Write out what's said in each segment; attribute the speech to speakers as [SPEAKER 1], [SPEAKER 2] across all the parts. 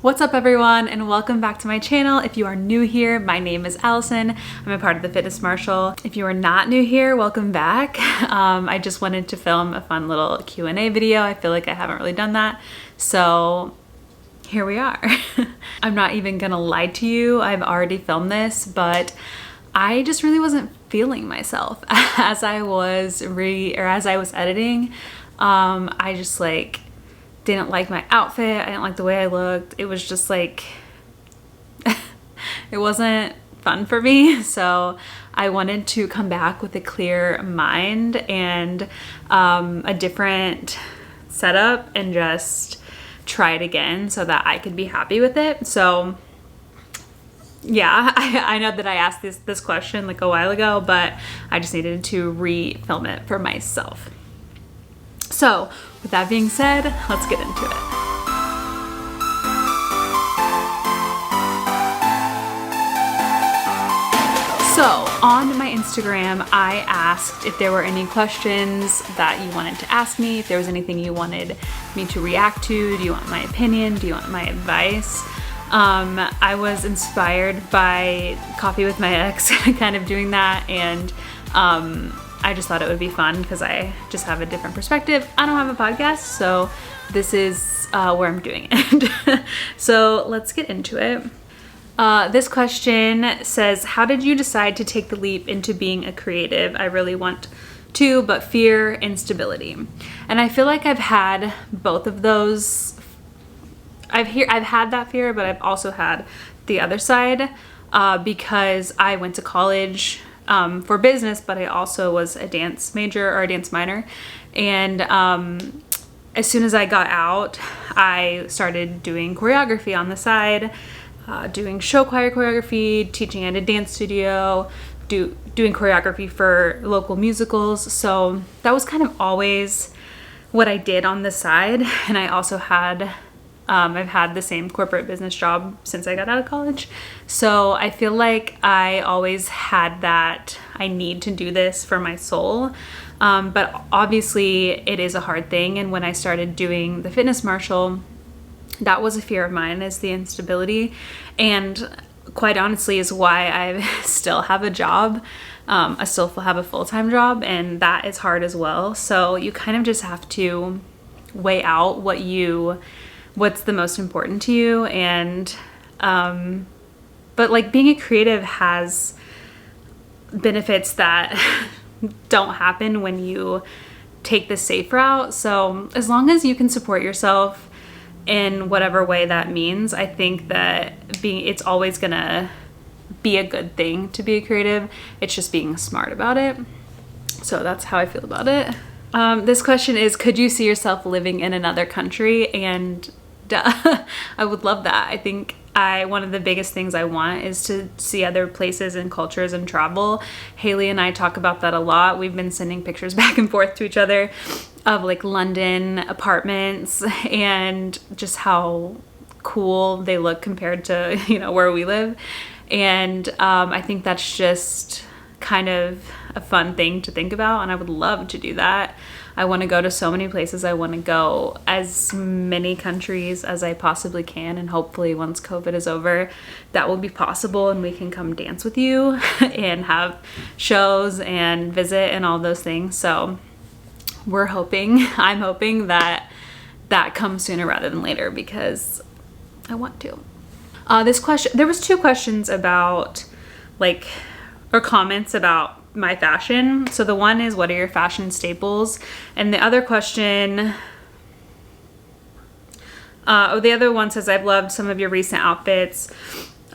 [SPEAKER 1] What's up everyone, and welcome back to my channel. If you are new here, my name is Allison. I'm a part of the Fitness Marshal. If you are not new here, welcome back. I just wanted to film a fun little Q&A video. I feel like I haven't really done that, so here we are. I'm not even gonna lie to you, I've already filmed this, but I just really wasn't feeling myself as I was editing. I just didn't like my outfit. I didn't like the way I looked. It was just it wasn't fun for me. So I wanted to come back with a clear mind and a different setup and just try it again so that I could be happy with it. So yeah, I know that I asked this question like a while ago, but I just needed to re-film it for myself. So with that being said, let's get into it. So on my Instagram, I asked if there were any questions that you wanted to ask me, if there was anything you wanted me to react to. Do you want my opinion? Do you want my advice? I was inspired by Coffee with My Ex kind of doing that, and I just thought it would be fun because I just have a different perspective. I don't have a podcast, so this is where I'm doing it. So let's get into it. This question says, how did you decide to take the leap into being a creative? I really want to, but fear instability. And I feel like I've had both of those. I've had that fear, but I've also had the other side because I went to college for business, but I also was a dance major or a dance minor. And as soon as I got out, I started doing choreography on the side, doing show choir choreography, teaching at a dance studio, doing choreography for local musicals. So that was kind of always what I did on the side. And I also had I've had the same corporate business job since I got out of college. So I feel like I always had that I need to do this for my soul. But obviously it is a hard thing. And when I started doing the Fitness Marshal, that was a fear of mine, is the instability. And quite honestly is why I still have a job. I still have a full-time job, and that is hard as well. So you kind of just have to weigh out what's the most important to you. And but being a creative has benefits that don't happen when you take the safe route. So as long as you can support yourself in whatever way that means, I think that it's always gonna be a good thing to be a creative. It's just being smart about it. So that's how I feel about it. This question is, could you see yourself living in another country? And duh, I would love that. I think one of the biggest things I want is to see other places and cultures and travel. Haley and I talk about that a lot. We've been sending pictures back and forth to each other of London apartments and just how cool they look compared to, where we live. And I think that's just kind of a fun thing to think about, and I would love to do that. I want to go to so many places. I want to go as many countries as I possibly can, and hopefully once COVID is over, that will be possible and we can come dance with you and have shows and visit and all those things. So I'm hoping that that comes sooner rather than later because I want to. This question, there was two questions about or comments about my fashion. So the one is, what are your fashion staples? And the other question, the other one says, I've loved some of your recent outfits,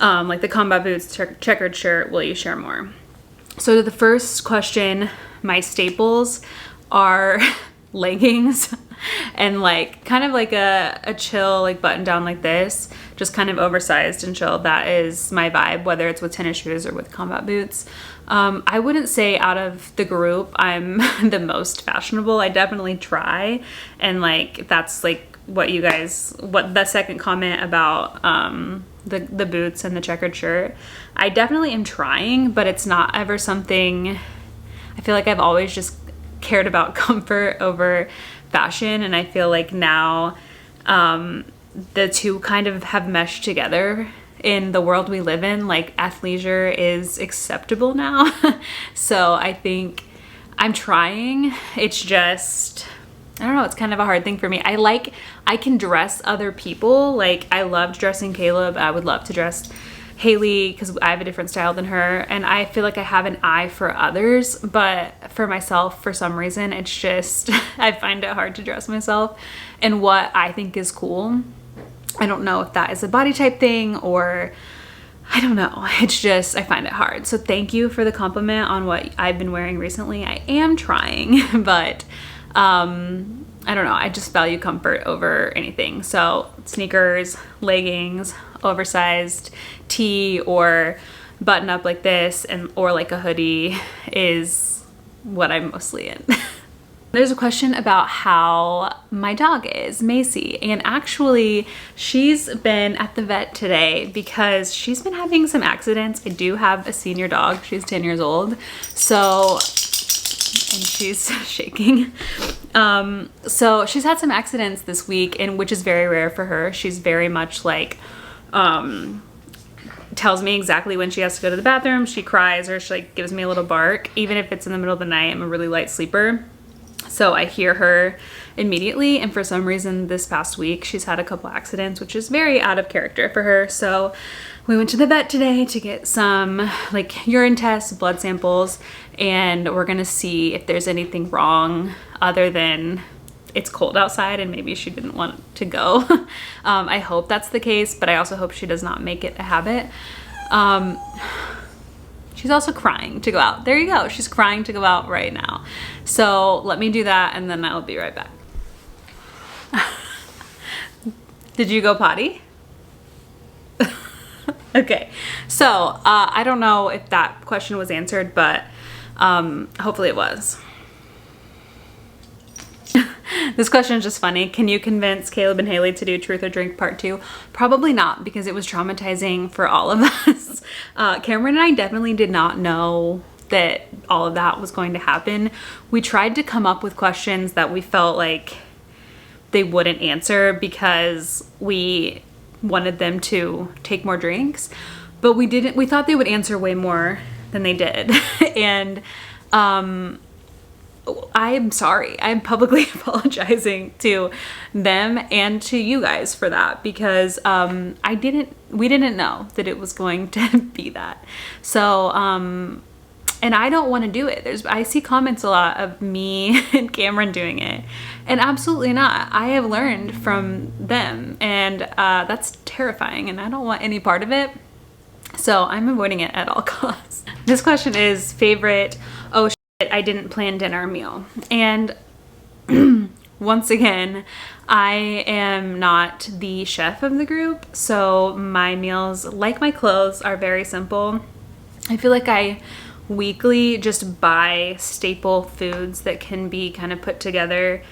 [SPEAKER 1] like the combat boots, checkered shirt. Will you share more? So to the first question, my staples are leggings and kind of a chill button down like this, just kind of oversized and chill. That is my vibe, whether it's with tennis shoes or with combat boots. I wouldn't say out of the group I'm the most fashionable. I definitely try, and that's what the second comment about the boots and the checkered shirt. I definitely am trying, but it's not ever something. I feel like I've always just cared about comfort over fashion, and I feel like now the two kind of have meshed together in the world we live in. Like athleisure is acceptable now. So I think I'm trying. It's just, I don't know, it's kind of a hard thing for me. I can dress other people. Like I loved dressing Caleb. I would love to dress Haley because I have a different style than her, and I feel like I have an eye for others, but for myself, for some reason, it's just I find it hard to dress myself and what I think is cool. I don't know if that is a body type thing or I don't know. It's just, I find it hard. So thank you for the compliment on what I've been wearing recently. I am trying, but I don't know. I just value comfort over anything. So sneakers, leggings, oversized tee or button up like this or like a hoodie is what I'm mostly in. There's a question about how my dog is, Macy, and actually she's been at the vet today because she's been having some accidents. I do have a senior dog. She's 10 years old. So, and she's shaking. So she's had some accidents this week, and which is very rare for her. She's very much like, tells me exactly when she has to go to the bathroom. She cries or she like gives me a little bark. Even if it's in the middle of the night, I'm a really light sleeper. So I hear her immediately, and for some reason this past week she's had a couple accidents, which is very out of character for her. So we went to the vet today to get some like urine tests, blood samples, and we're gonna see if there's anything wrong other than it's cold outside and maybe she didn't want to go. I hope that's the case, but I also hope she does not make it a habit. She's also crying to go out. There you go. She's crying to go out right now. So let me do that and then I'll be right back. Did you go potty? Okay. So I don't know if that question was answered, but hopefully it was. This question is just funny. Can you convince Caleb and Haley to do Truth or Drink Part 2? Probably not, because it was traumatizing for all of us. Cameron and I definitely did not know that all of that was going to happen. We tried to come up with questions that we felt like they wouldn't answer because we wanted them to take more drinks, but we didn't. We thought they would answer way more than they did. And I'm sorry. I'm publicly apologizing to them and to you guys for that because we didn't know that it was going to be that. So, and I don't want to do it. I see comments a lot of me and Cameron doing it, and absolutely not. I have learned from them, and that's terrifying, and I don't want any part of it. So I'm avoiding it at all costs. This question is favorite, oh shit, I didn't plan dinner meal. And once again, I am not the chef of the group, so my meals, like my clothes, are very simple. I feel like I weekly just buy staple foods that can be kind of put together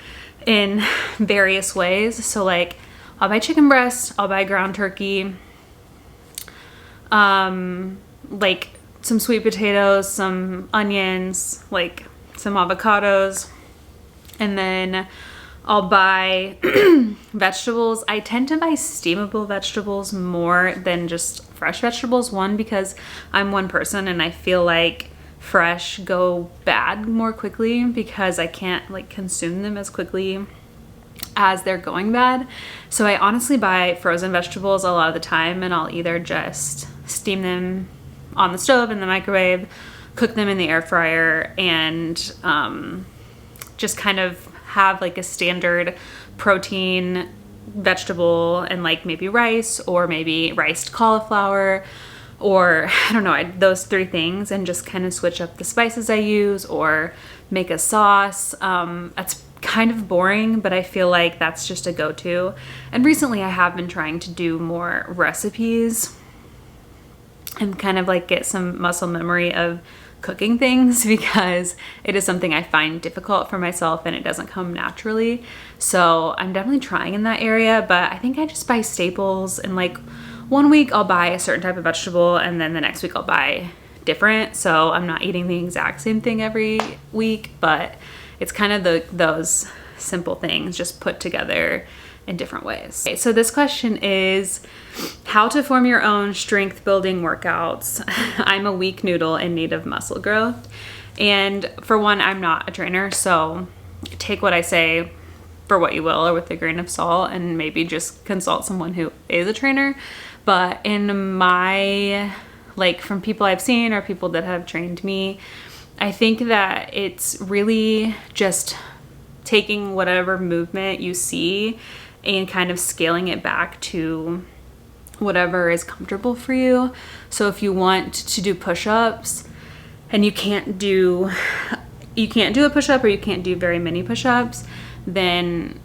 [SPEAKER 1] in various ways. So like I'll buy chicken breast, I'll buy ground turkey, like some sweet potatoes, some onions, like some avocados, and then I'll buy vegetables. I tend to buy steamable vegetables more than just fresh vegetables. One, because I'm one person and I feel like fresh go bad more quickly because I can't like consume them as quickly as they're going bad. So I honestly buy frozen vegetables a lot of the time, and I'll either just steam them on the stove in the microwave, cook them in the air fryer, and just kind of have like a standard protein vegetable and like maybe rice or maybe riced cauliflower, or I don't know, those three things, and just kind of switch up the spices I use or make a sauce. That's kind of boring, but I feel like that's just a go-to. And recently I have been trying to do more recipes and kind of like get some muscle memory of cooking things, because it is something I find difficult for myself and it doesn't come naturally. So I'm definitely trying in that area, but I think I just buy staples, and like one week I'll buy a certain type of vegetable and then the next week I'll buy different. So I'm not eating the exact same thing every week, but it's kind of those simple things just put together in different ways. Okay, so this question is how to form your own strength building workouts. I'm a weak noodle in need of muscle growth. And for one, I'm not a trainer, so take what I say for what you will or with a grain of salt, and maybe just consult someone who is a trainer. But in my, like, from people I've seen or people that have trained me, I think that it's really just taking whatever movement you see and kind of scaling it back to whatever is comfortable for you. So if you want to do push-ups and you can't do a push-up or you can't do very many push-ups, then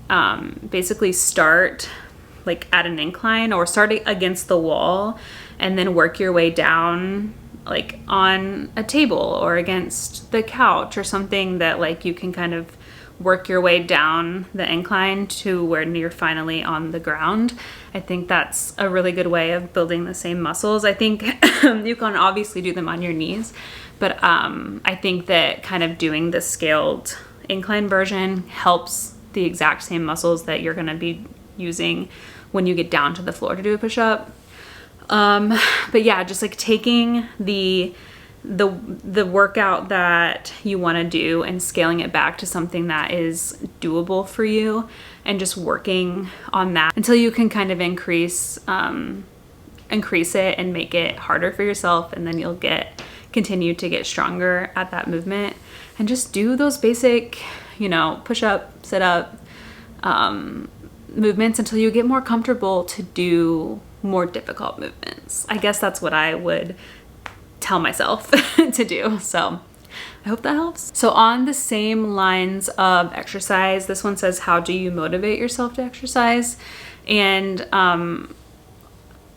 [SPEAKER 1] basically start like at an incline or start against the wall and then work your way down like on a table or against the couch or something that like you can kind of work your way down the incline to where you're finally on the ground. I think that's a really good way of building the same muscles. I think you can obviously do them on your knees, but I think that kind of doing the scaled incline version helps the exact same muscles that you're going to be using when you get down to the floor to do a push-up. But yeah, just like taking the workout that you want to do and scaling it back to something that is doable for you and just working on that until you can kind of increase it and make it harder for yourself, and then you'll continue to get stronger at that movement. And just do those basic, push up, sit up movements until you get more comfortable to do more difficult movements. I guess that's what I would tell myself to do. So I hope that helps. So on the same lines of exercise, this one says, how do you motivate yourself to exercise? And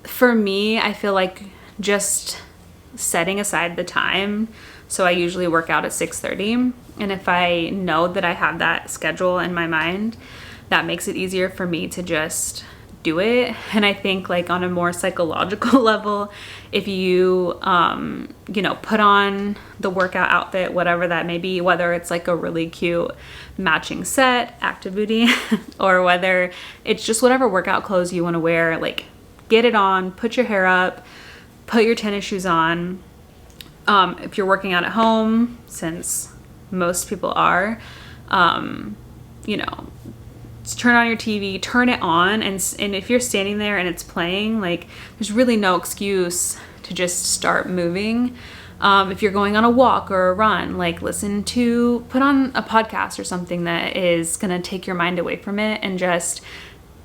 [SPEAKER 1] for me, I feel like just setting aside the time. So I usually work out at 6:30. And if I know that I have that schedule in my mind, that makes it easier for me to just do it. And I think like on a more psychological level, if you, put on the workout outfit, whatever that may be, whether it's like a really cute matching set, active booty, or whether it's just whatever workout clothes you want to wear, like get it on, put your hair up, put your tennis shoes on. If you're working out at home, since most people are, turn on your TV, turn it on, and if you're standing there and it's playing, like there's really no excuse to just start moving. If you're going on a walk or a run, like put on a podcast or something that is gonna take your mind away from it and just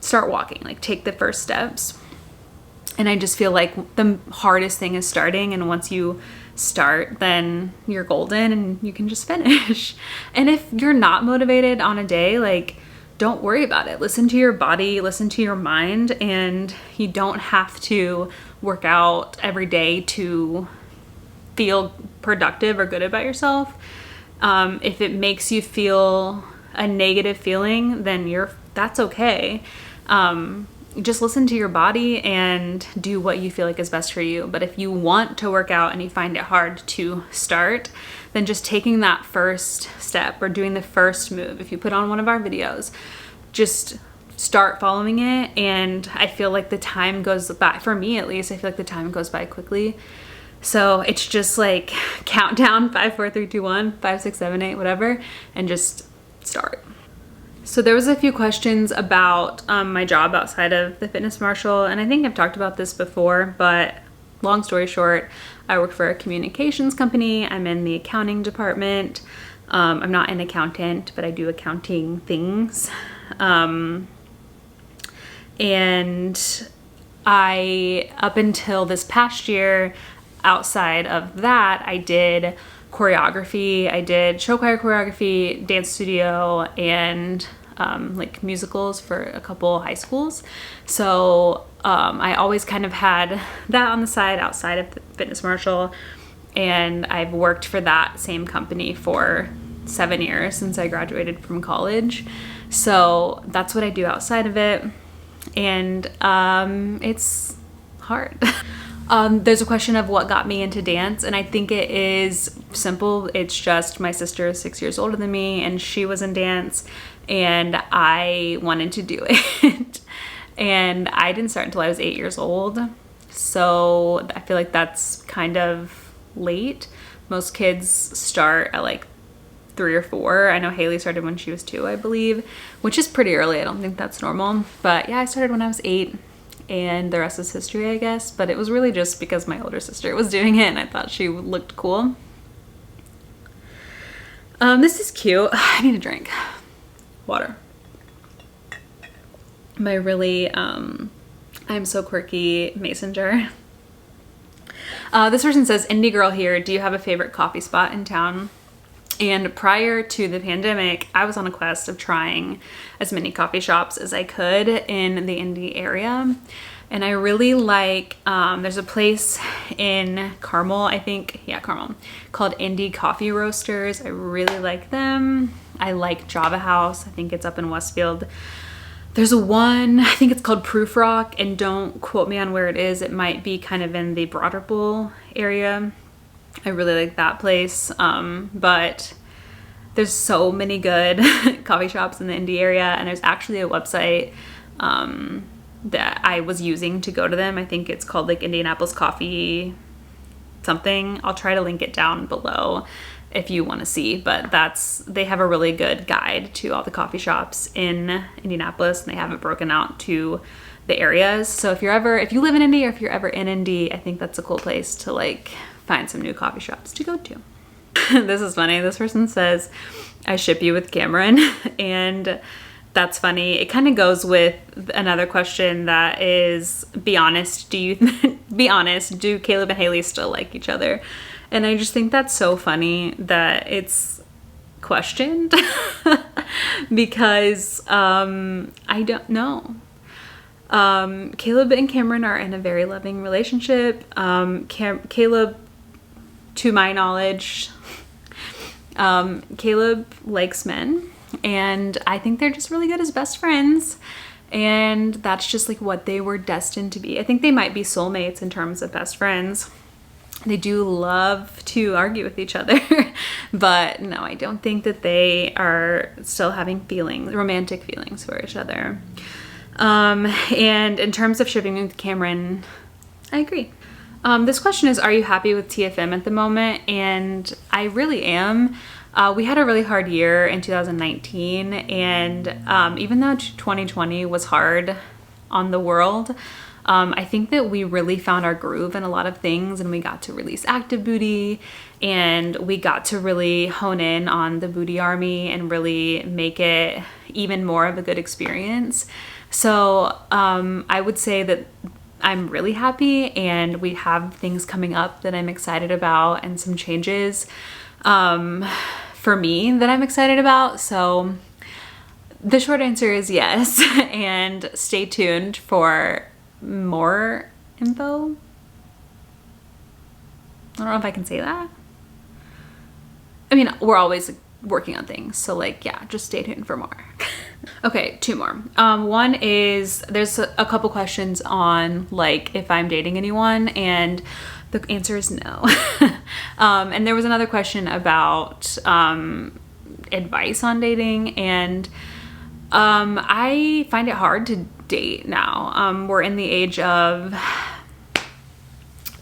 [SPEAKER 1] start walking, like take the first steps. And I just feel like the hardest thing is starting, and once you start, then you're golden and you can just finish. And if you're not motivated on a day, like don't worry about it. Listen to your body, listen to your mind, and you don't have to work out every day to feel productive or good about yourself. If it makes you feel a negative feeling, then that's okay. Just listen to your body and do what you feel like is best for you. But if you want to work out and you find it hard to start, then just taking that first step or doing the first move. If you put on one of our videos, just start following it. And I feel like the time goes by, for me at least, I feel like the time goes by quickly. So it's just like countdown, 5, 4, 3, 2, 1, 5, 6, 7, 8, whatever, and just start. So there was a few questions about my job outside of the fitness marshal, and I think I've talked about this before, but long story short, I work for a communications company. I'm in the accounting department. I'm not an accountant, but I do accounting things. And up until this past year, outside of that, I did choreography. I did show choir choreography, dance studio, and like musicals for a couple high schools. So I always kind of had that on the side outside of the fitness marshal, and I've worked for that same company for 7 years since I graduated from college. So that's what I do outside of it, and it's hard. There's a question of what got me into dance, and I think it is simple. It's just my sister is 6 years older than me, and she was in dance, and I wanted to do it. And I didn't start until I was 8 years old. So I feel like that's kind of late. Most kids start at like 3 or 4. I know Haley started when she was 2, I believe, which is pretty early. I don't think that's normal. But yeah, I started when I was 8, and the rest is history, I guess. But it was really just because my older sister was doing it and I thought she looked cool. This is cute. I need a drink. Water. My really, I'm so quirky mason jar. This person says, indie girl here, do you have a favorite coffee spot in town? And prior to the pandemic, I was on a quest of trying as many coffee shops as I could in the Indy area. And I really like, there's a place in Carmel, I think, yeah, Carmel, called Indy Coffee Roasters. I really like them. I like Java House. I think it's up in Westfield. There's one, I think it's called Proof Rock, and don't quote me on where it is. It might be kind of in the Broderpool area. I really like that place, but there's so many good coffee shops in the Indy area, and there's actually a website that I was using to go to them. I think it's called like Indianapolis Coffee something. I'll try to link it down below if you want to see, but they have a really good guide to all the coffee shops in Indianapolis, and they have it broken out to the areas. So if you live in Indy, or if you're ever in Indy, I think that's a cool place to like find some new coffee shops to go to. This is funny. This person says, I ship you with Cameron. And that's funny. It kind of goes with another question that is, be honest, do Caleb and Haley still like each other? And I just think that's so funny that it's questioned because I don't know. Caleb and Cameron are in a very loving relationship. Caleb, to my knowledge, Caleb likes men, and I think they're just really good as best friends, and that's just like what they were destined to be. I think they might be soulmates in terms of best friends. They do love to argue with each other, but no, I don't think that they are still having romantic feelings for each other. And in terms of shipping with Cameron, I agree. This question is, are you happy with TFM at the moment? And I really am. We had a really hard year in 2019, and even though 2020 was hard on the world, I think that we really found our groove in a lot of things, and we got to release Active Booty, and we got to really hone in on the Booty Army and really make it even more of a good experience. So I would say that I'm really happy, and we have things coming up that I'm excited about, and some changes for me that I'm excited about. So the short answer is yes, and stay tuned for more info. I don't know if I can say that. I mean, we're always working on things, so like, yeah, just stay tuned for more. Okay, 2 more. One is, there's a couple questions on like if I'm dating anyone, and the answer is no. And there was another question about advice on dating, and I find it hard to date now. We're in the age of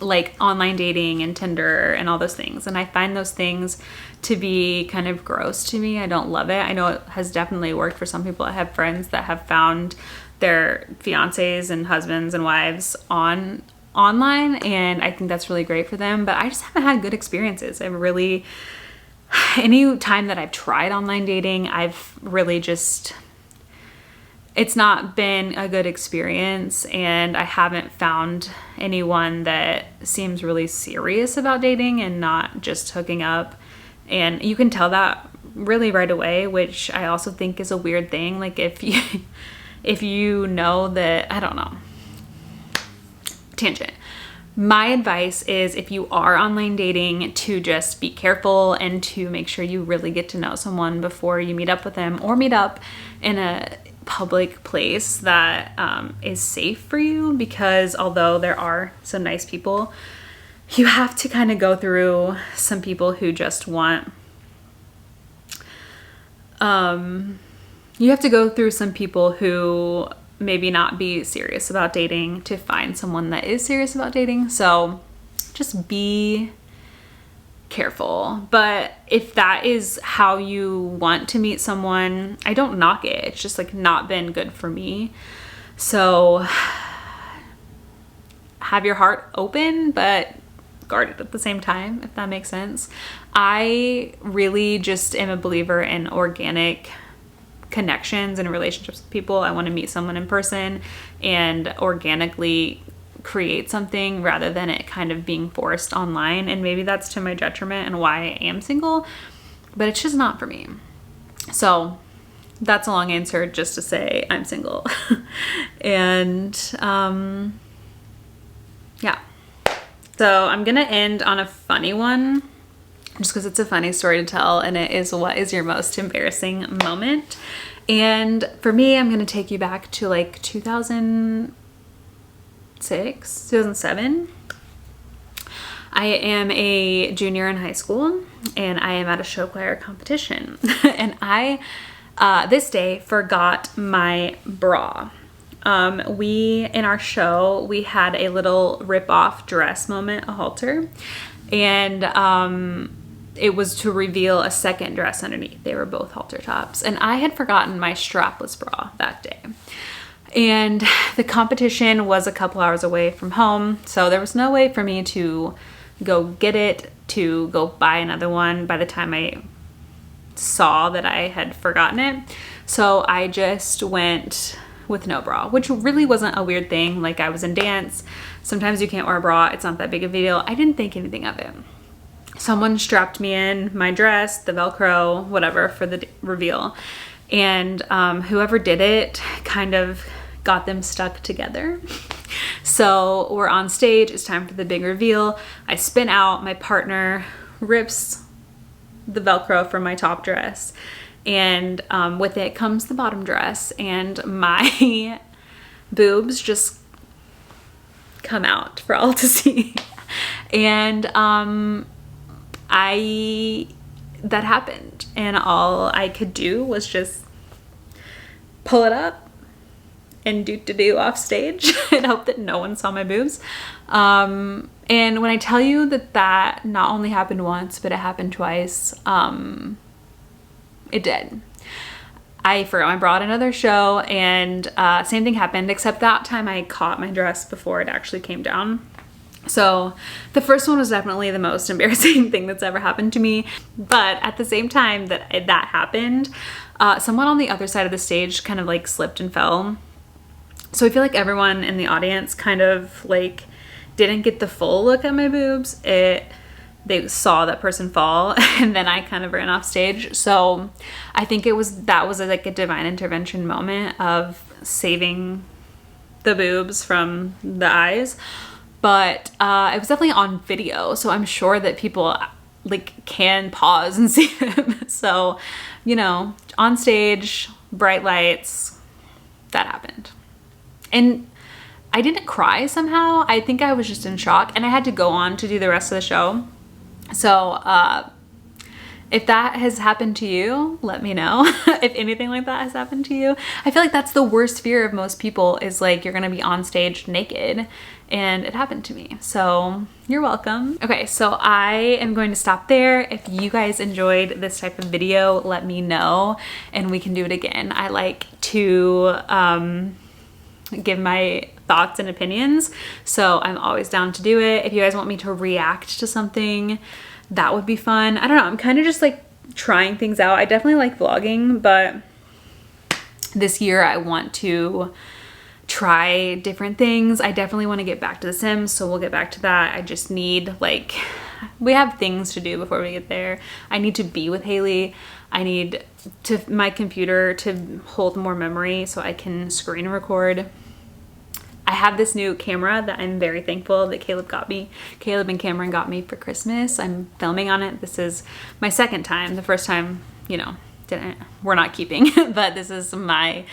[SPEAKER 1] like online dating and Tinder and all those things, and I find those things to be kind of gross to me. I don't love it. I know it has definitely worked for some people. I have friends that have found their fiancés and husbands and wives online, and I think that's really great for them, but I just haven't had good experiences. Any time that I've tried online dating, I've really just, it's not been a good experience, and I haven't found anyone that seems really serious about dating and not just hooking up. And you can tell that really right away, which I also think is a weird thing. Like if you know that, I don't know, tangent. My advice is, if you are online dating, to just be careful and to make sure you really get to know someone before you meet up with them, or meet up in a public place that is safe for you, because although there are some nice people, you have to kind of go through some people who just want, you have to go through some people who maybe not be serious about dating to find someone that is serious about dating. So just be careful. But if that is how you want to meet someone, I don't knock it. It's just like not been good for me. So have your heart open, but guard it at the same time, if that makes sense. I really just am a believer in organic connections and relationships with people. I want to meet someone in person and organically create something rather than it kind of being forced online. And maybe that's to my detriment and why I am single, but it's just not for me. So that's a long answer just to say I'm single. And yeah. So I'm gonna end on a funny one just because it's a funny story to tell, and it is, what is your most embarrassing moment? And for me, I'm gonna take you back to like 2007. I am a junior in high school and I am at a show choir competition. And I, this day, forgot my bra. In our show, we had a little rip-off dress moment, a halter, and it was to reveal a second dress underneath. They were both halter tops, and I had forgotten my strapless bra that day. And the competition was a couple hours away from home, so there was no way for me to go get it, to go buy another one by the time I saw that I had forgotten it. So I just went with no bra, which really wasn't a weird thing. Like, I was in dance. Sometimes you can't wear a bra. It's not that big of a deal. I didn't think anything of it. Someone strapped me in my dress, the Velcro, whatever, for the reveal. And whoever did it kind of got them stuck together. So we're on stage. It's time for the big reveal. I spin out. My partner rips the Velcro from my top dress. And with it comes the bottom dress, and my boobs just come out for all to see. And that happened, and all I could do was just pull it up and do off stage and hope that no one saw my boobs. And when I tell you that not only happened once, but it happened twice, it did. I forgot my bra at another show, and same thing happened, except that time I caught my dress before it actually came down. So the first one was definitely the most embarrassing thing that's ever happened to me. But at the same time that happened, someone on the other side of the stage kind of like slipped and fell. So I feel like everyone in the audience kind of like didn't get the full look at my boobs. They saw that person fall, and then I kind of ran off stage. So I think that was like a divine intervention moment of saving the boobs from the eyes. But it was definitely on video, so I'm sure that people like can pause and see them. So, you know, on stage, bright lights, that happened. And I didn't cry somehow. I think I was just in shock, and I had to go on to do the rest of the show. So if that has happened to you, let me know. If anything like that has happened to you. I feel like that's the worst fear of most people, is like you're gonna be on stage naked, and it happened to me. So you're welcome. Okay, so I am going to stop there. If you guys enjoyed this type of video, let me know and we can do it again. I like to give my thoughts and opinions, so I'm always down to do it. If you guys want me to react to something, that would be fun. I don't know, I'm kind of just like trying things out. I definitely like vlogging, but this year I want to try different things. I definitely want to get back to The Sims, so we'll get back to that. I just need, like, we have things to do before we get there. I need to be with Haley. I need my computer to hold more memory so I can screen record. I have this new camera that I'm very thankful that Caleb and Cameron got me for Christmas. I'm filming on it. This is my second time. The first time, you know, we're not keeping, but this is my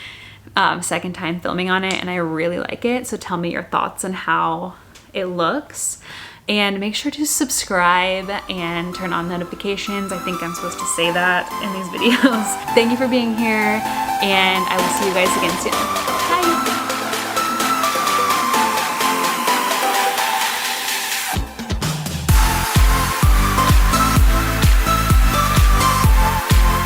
[SPEAKER 1] second time filming on it, and I really like it. So tell me your thoughts on how it looks, and make sure to subscribe and turn on notifications. I think I'm supposed to say that in these videos. Thank you for being here, and I will see you guys again soon.